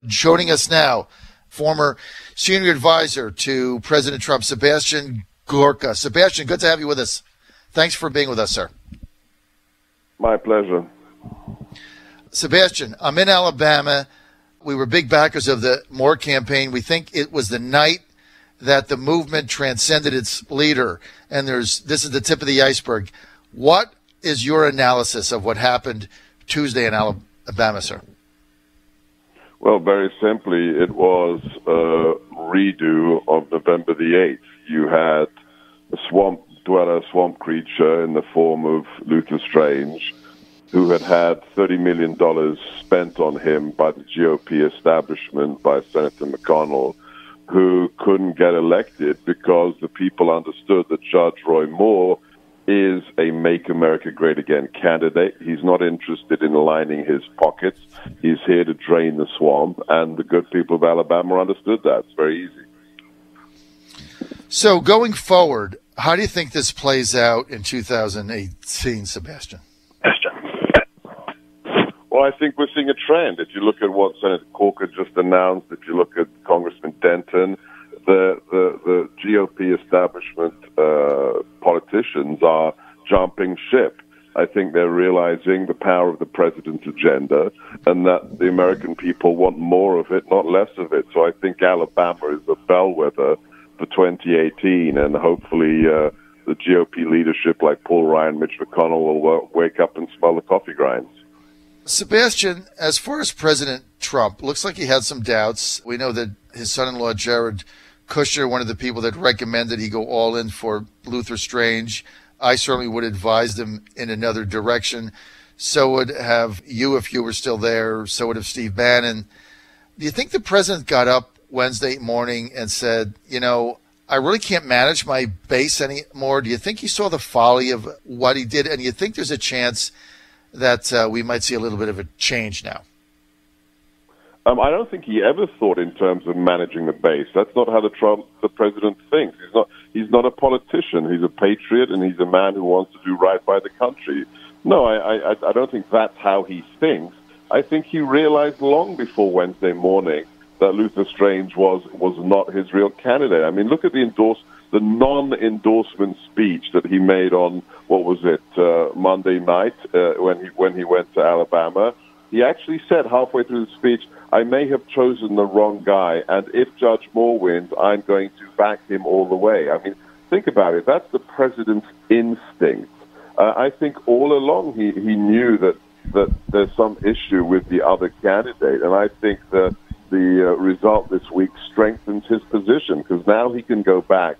Joining us now, former senior advisor to President Trump, Sebastian Gorka. Sebastian, good to have you with us. Thanks for being with us, sir. My pleasure. Sebastian, I'm in Alabama. We were big backers of the Moore campaign. We think it was the night that the movement transcended its leader. And this is the tip of the iceberg. What is your analysis of what happened Tuesday in Alabama, sir? Well, very simply, it was a redo of November the 8th. You had a swamp dweller, swamp creature in the form of Luther Strange, who had $30 million spent on him by the GOP establishment, by Senator McConnell, who couldn't get elected because the people understood that Judge Roy Moore is a Make America Great Again candidate. He's not interested in lining his pockets. He's here to drain the swamp, and the good people of Alabama understood that. It's very easy. So going forward, how do you think this plays out in 2018, Sebastian? Well, I think we're seeing a trend. If you look at what Senator Gorka just announced, if you look at Congressman Denton, the GOP establishment politicians are jumping ship. I think they're realizing the power of the president's agenda and that the American people want more of it, not less of it. So I think Alabama is a bellwether for 2018, and hopefully the GOP leadership like Paul Ryan, Mitch McConnell will wake up and smell the coffee grinds. Sebastian, as far as President Trump, looks like he had some doubts. We know that his son-in-law, Jared Kushner, one of the people that recommended he go all in for Luther Strange. I certainly would advise him in another direction. So would have you if you were still there. So would have Steve Bannon. Do you think the president got up Wednesday morning and said, I really can't manage my base anymore? Do you think he saw the folly of what he did? And do you think there's a chance that we might see a little bit of a change now? I don't think he ever thought in terms of managing the base. That's not how the president thinks. He's not a politician. He's a patriot, and he's a man who wants to do right by the country. No, I don't think that's how he thinks. I think he realized long before Wednesday morning that Luther Strange was not his real candidate. I mean, look at the non-endorsement speech that he made on, Monday night when he went to Alabama. He actually said halfway through the speech, I may have chosen the wrong guy, and if Judge Moore wins, I'm going to back him all the way. I mean, think about it. That's the president's instinct. I think all along he knew that there's some issue with the other candidate, and I think that the result this week strengthens his position, because now he can go back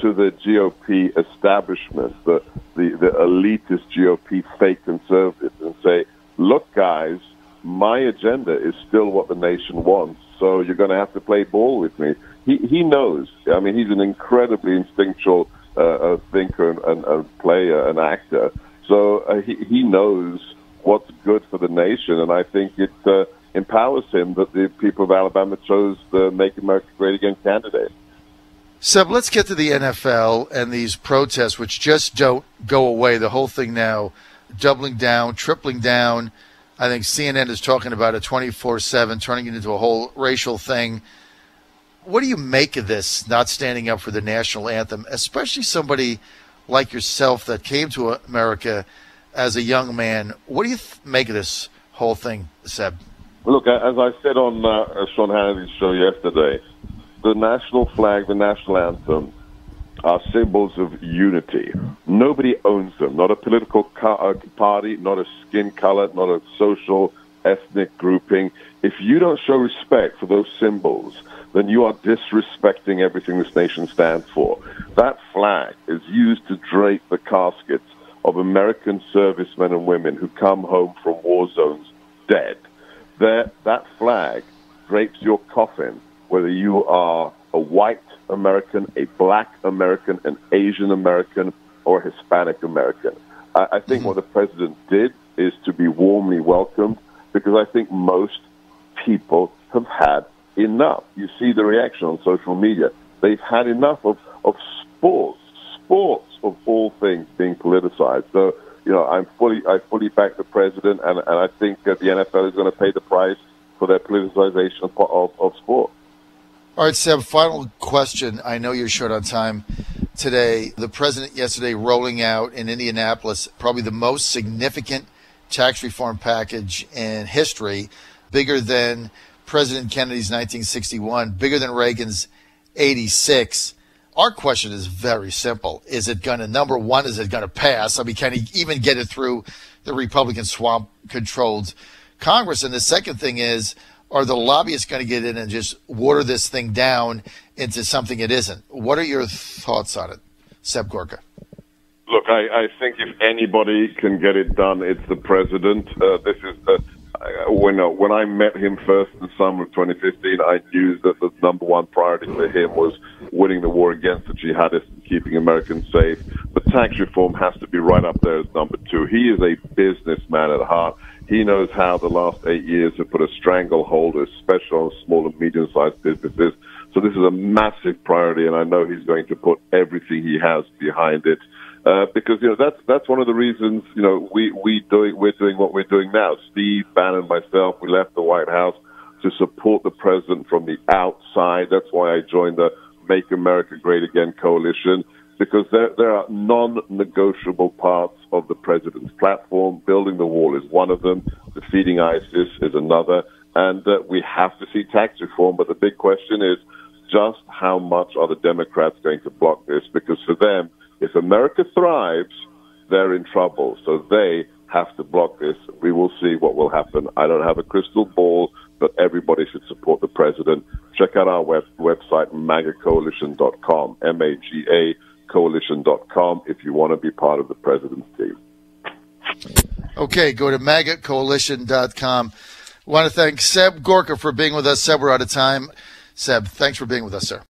to the GOP establishment, the elitist GOP fake conservatives, and say, look, guys, my agenda is still what the nation wants, so you're going to have to play ball with me. He knows. I mean, he's an incredibly instinctual thinker and player and actor, so he knows what's good for the nation, and I think it empowers him that the people of Alabama chose the Make America Great Again candidate. Seb, let's get to the NFL and these protests, which just don't go away. The whole thing now doubling down, tripling down. I think CNN is talking about it 24/7, turning it into a whole racial thing. What do you make of this, not standing up for the national anthem, especially somebody like yourself that came to America as a young man? What do you make of this whole thing, Seb? Look, as I said on Sean Hannity's show yesterday, the national flag, the national anthem, are symbols of unity. Nobody owns them, not a political party, not a skin color, not a social, ethnic grouping. If you don't show respect for those symbols, then you are disrespecting everything this nation stands for. That flag is used to drape the caskets of American servicemen and women who come home from war zones dead. That flag drapes your coffin, whether you are a white American, a black American, an Asian American, or a Hispanic American. I think what the president did is to be warmly welcomed, because I think most people have had enough. You see the reaction on social media. They've had enough of sports of all things being politicized. So, I fully back the president, and I think that the NFL is going to pay the price for their politicization of sport. All right, Seb, final question. I know you're short on time today. The president yesterday rolling out in Indianapolis probably the most significant tax reform package in history, bigger than President Kennedy's 1961, bigger than Reagan's 86. Our question is very simple. Is it going to, number one, is it going to pass? I mean, can he even get it through the Republican swamp-controlled Congress? And the second thing is, are the lobbyists going to get in and just water this thing down into something it isn't? What are your thoughts on it, Seb Gorka? Look, I think if anybody can get it done, it's the president. This is when I met him first in the summer of 2015, I knew that the number one priority for him was winning the war against the jihadists and keeping Americans safe. But tax reform has to be right up there as number two. He is a businessman at heart. He knows how the last 8 years have put a stranglehold, especially on small and medium-sized businesses. So this is a massive priority, and I know he's going to put everything he has behind it. Because that's one of the reasons we're doing what we're doing now. Steve Bannon, myself, we left the White House to support the president from the outside. That's why I joined the Make America Great Again coalition, because there are non-negotiable parts of the president's platform. Building the wall is one of them. Defeating ISIS is another. And we have to see tax reform. But the big question is just how much are the Democrats going to block this? Because for them, if America thrives, they're in trouble. So they have to block this. We will see what will happen. I don't have a crystal ball, but everybody should support the president. Check out our website, magacoalition.com, MAGA coalition.com, if you want to be part of the president's team. Okay, go to magacoalition.com. I want to thank Seb Gorka for being with us. Seb, we're out of time. Seb, thanks for being with us, sir.